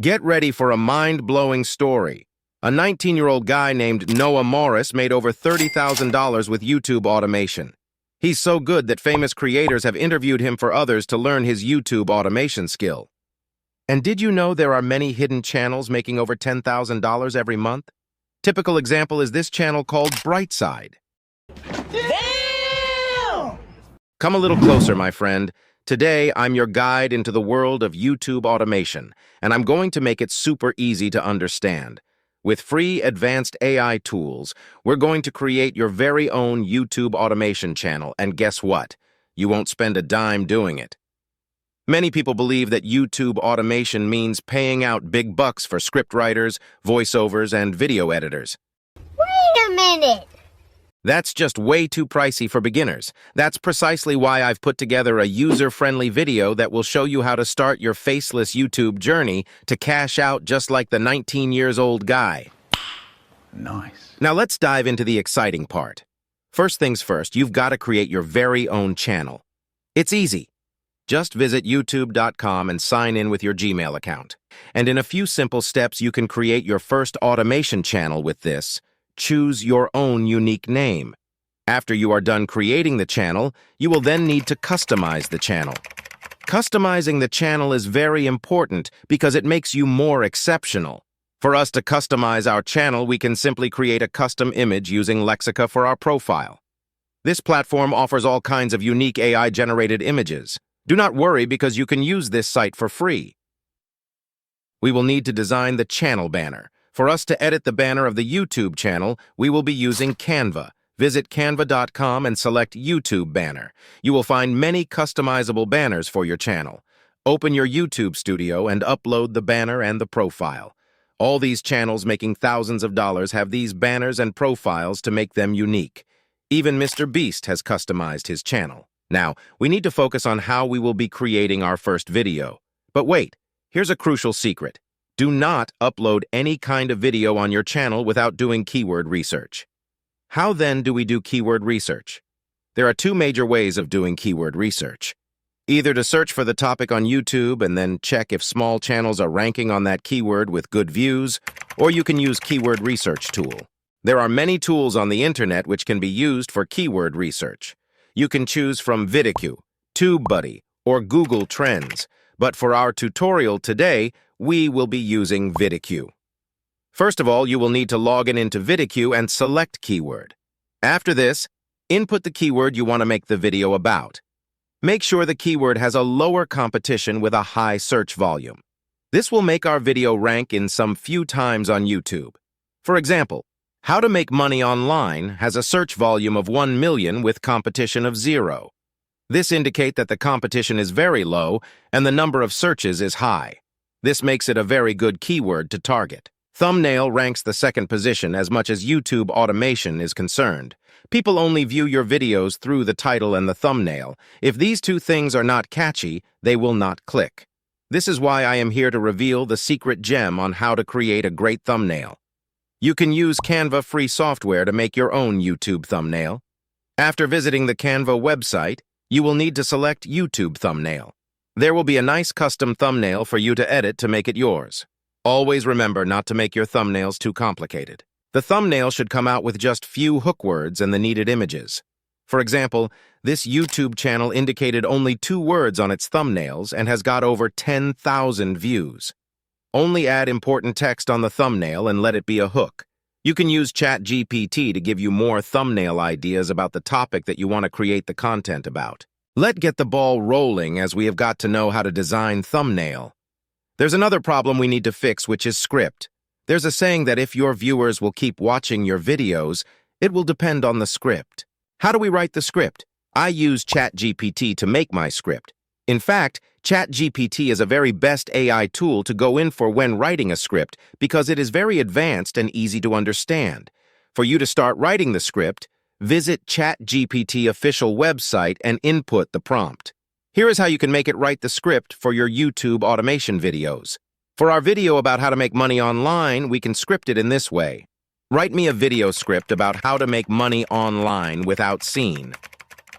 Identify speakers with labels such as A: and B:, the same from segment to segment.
A: Get ready for a mind-blowing story. A 19-year-old guy named Noah Morris made over $30,000 with YouTube automation. He's so good that famous creators have interviewed him for others to learn his YouTube automation skill. And did you know there are many hidden channels making over $10,000 every month? Typical example is this channel called Brightside.
B: Damn!
A: Come a little closer, my friend. Today, I'm your guide into the world of YouTube automation, and I'm going to make it super easy to understand. With free advanced AI tools, we're going to create your very own YouTube automation channel, and guess what? You won't spend a dime doing it. Many people believe that YouTube automation means paying out big bucks for scriptwriters, voiceovers, and video editors.
B: Wait a minute!
A: That's just way too pricey for beginners. That's precisely why I've put together a user-friendly video that will show you how to start your faceless YouTube journey to cash out just like the 19-years-old guy.
C: Nice.
A: Now let's dive into the exciting part. First things first, you've got to create your very own channel. It's easy. Just visit youtube.com and sign in with your Gmail account. And in a few simple steps, you can create your first automation channel with this. Choose your own unique name. After you are done creating the channel, you will then need to customize the channel. Customizing the channel is very important because it makes you more exceptional. For us to customize our channel, we can simply create a custom image using Lexica for our profile. This platform offers all kinds of unique AI-generated images. Do not worry because you can use this site for free. We will need to design the channel banner. For us to edit the banner of the YouTube channel, we will be using Canva. Visit canva.com and select YouTube banner. You will find many customizable banners for your channel. Open your YouTube studio and upload the banner and the profile. All these channels making thousands of dollars have these banners and profiles to make them unique. Even Mr. Beast has customized his channel. Now, we need to focus on how we will be creating our first video. But wait, here's a crucial secret. Do not upload any kind of video on your channel without doing keyword research. How then do we do keyword research? There are two major ways of doing keyword research. Either to search for the topic on YouTube and then check if small channels are ranking on that keyword with good views, or you can use keyword research tool. There are many tools on the internet which can be used for keyword research. You can choose from Vidicue, TubeBuddy, or Google Trends. But for our tutorial today, we will be using Vidicue. First of all, you will need to log into Vidicue and select keyword. After this, input the keyword you want to make the video about. Make sure the keyword has a lower competition with a high search volume. This will make our video rank in some few times on YouTube. For example, how to make money online has a search volume of 1 million with competition of 0. This indicates that the competition is very low and the number of searches is high. This makes it a very good keyword to target. Thumbnail ranks the second position as much as YouTube automation is concerned. People only view your videos through the title and the thumbnail. If these two things are not catchy, they will not click. This is why I am here to reveal the secret gem on how to create a great thumbnail. You can use Canva free software to make your own YouTube thumbnail. After visiting the Canva website, you will need to select YouTube thumbnail. There will be a nice custom thumbnail for you to edit to make it yours. Always remember not to make your thumbnails too complicated. The thumbnail should come out with just few hook words and the needed images. For example, this YouTube channel indicated only 2 words on its thumbnails and has got over 10,000 views. Only add important text on the thumbnail and let it be a hook. You can use ChatGPT to give you more thumbnail ideas about the topic that you want to create the content about. Let's get the ball rolling as we have got to know how to design thumbnail. There's another problem we need to fix, which is script. There's a saying that if your viewers will keep watching your videos, it will depend on the script. How do we write the script? I use ChatGPT to make my script. In fact, ChatGPT is a very best AI tool to go in for when writing a script because it is very advanced and easy to understand. For you to start writing the script, visit ChatGPT official website and input the prompt. Here is how you can make it write the script for your YouTube automation videos. For our video about how to make money online, we can script it in this way. Write me a video script about how to make money online without scene.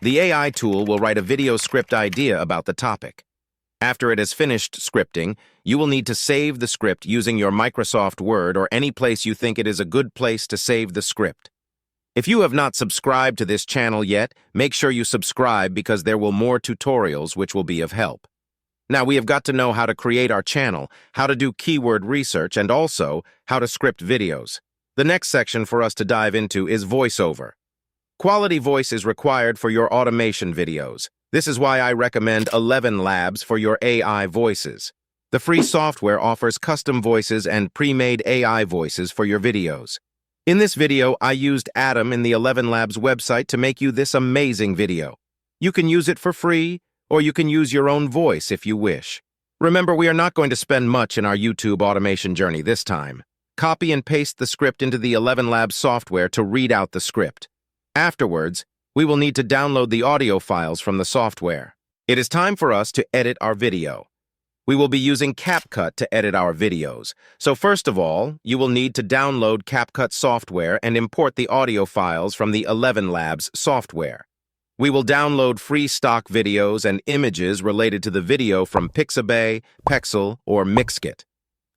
A: The AI tool will write a video script idea about the topic. After it has finished scripting, You will need to save the script using your Microsoft Word or any place you think it is a good place to save the script. If you have not subscribed to this channel yet, make sure you subscribe because there will more tutorials which will be of help. Now we have got to know how to create our channel, how to do keyword research, and also how to script videos. The next section for us to dive into is voiceover. Quality voice is required for your automation videos. This is why I recommend 11 Labs for your AI voices. The free software offers custom voices and pre-made AI voices for your videos. In this video, I used Adam in the 11 Labs website to make you this amazing video. You can use it for free, or you can use your own voice if you wish. Remember, we are not going to spend much in our YouTube automation journey this time. Copy and paste the script into the 11 Labs software to read out the script. Afterwards, we will need to download the audio files from the software. It is time for us to edit our video. We will be using CapCut to edit our videos. So first of all, you will need to download CapCut software and import the audio files from the 11 Labs software. We will download free stock videos and images related to the video from Pixabay, Pexel, or Mixkit.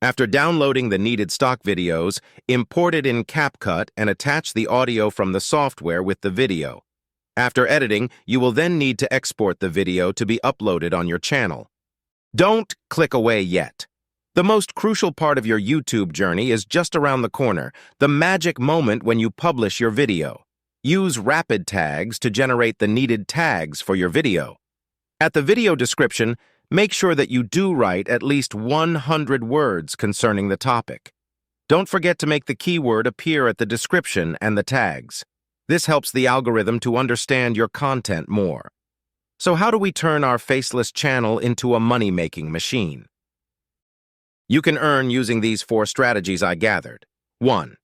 A: After downloading the needed stock videos, import it in CapCut and attach the audio from the software with the video. After editing, you will then need to export the video to be uploaded on your channel. Don't click away yet. The most crucial part of your YouTube journey is just around the corner, the magic moment when you publish your video. Use rapid tags to generate the needed tags for your video. At the video description, make sure that you do write at least 100 words concerning the topic. Don't forget to make the keyword appear at the description and the tags. This helps the algorithm to understand your content more. So how do we turn our faceless channel into a money-making machine? You can earn using these 4 strategies I gathered. 1.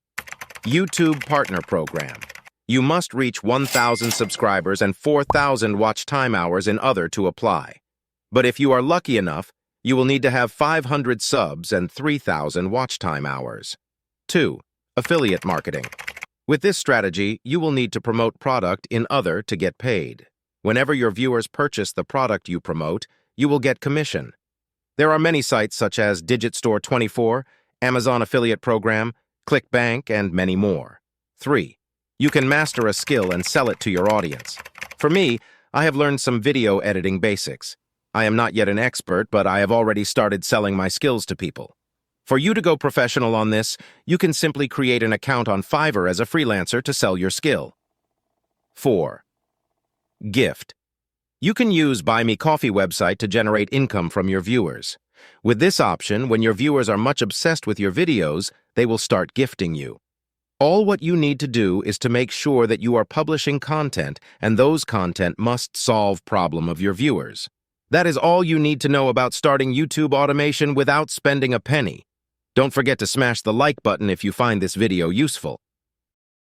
A: YouTube Partner Program. You must reach 1,000 subscribers and 4,000 watch time hours in order to apply. But if you are lucky enough, you will need to have 500 subs and 3,000 watch time hours. 2. Affiliate Marketing. With this strategy, you will need to promote product in order to get paid. Whenever your viewers purchase the product you promote, you will get commission. There are many sites such as DigitStore24, Amazon Affiliate Program, ClickBank, and many more. 3. You can master a skill and sell it to your audience. For me, I have learned some video editing basics. I am not yet an expert, but I have already started selling my skills to people. For you to go professional on this, you can simply create an account on Fiverr as a freelancer to sell your skill. 4. Gift. You can use Buy Me Coffee website to generate income from your viewers. With this option, when your viewers are much obsessed with your videos, they will start gifting you. All what you need to do is to make sure that you are publishing content, and those content must solve problem of your viewers. That is all you need to know about starting YouTube automation without spending a penny. Don't forget to smash the like button if you find this video useful.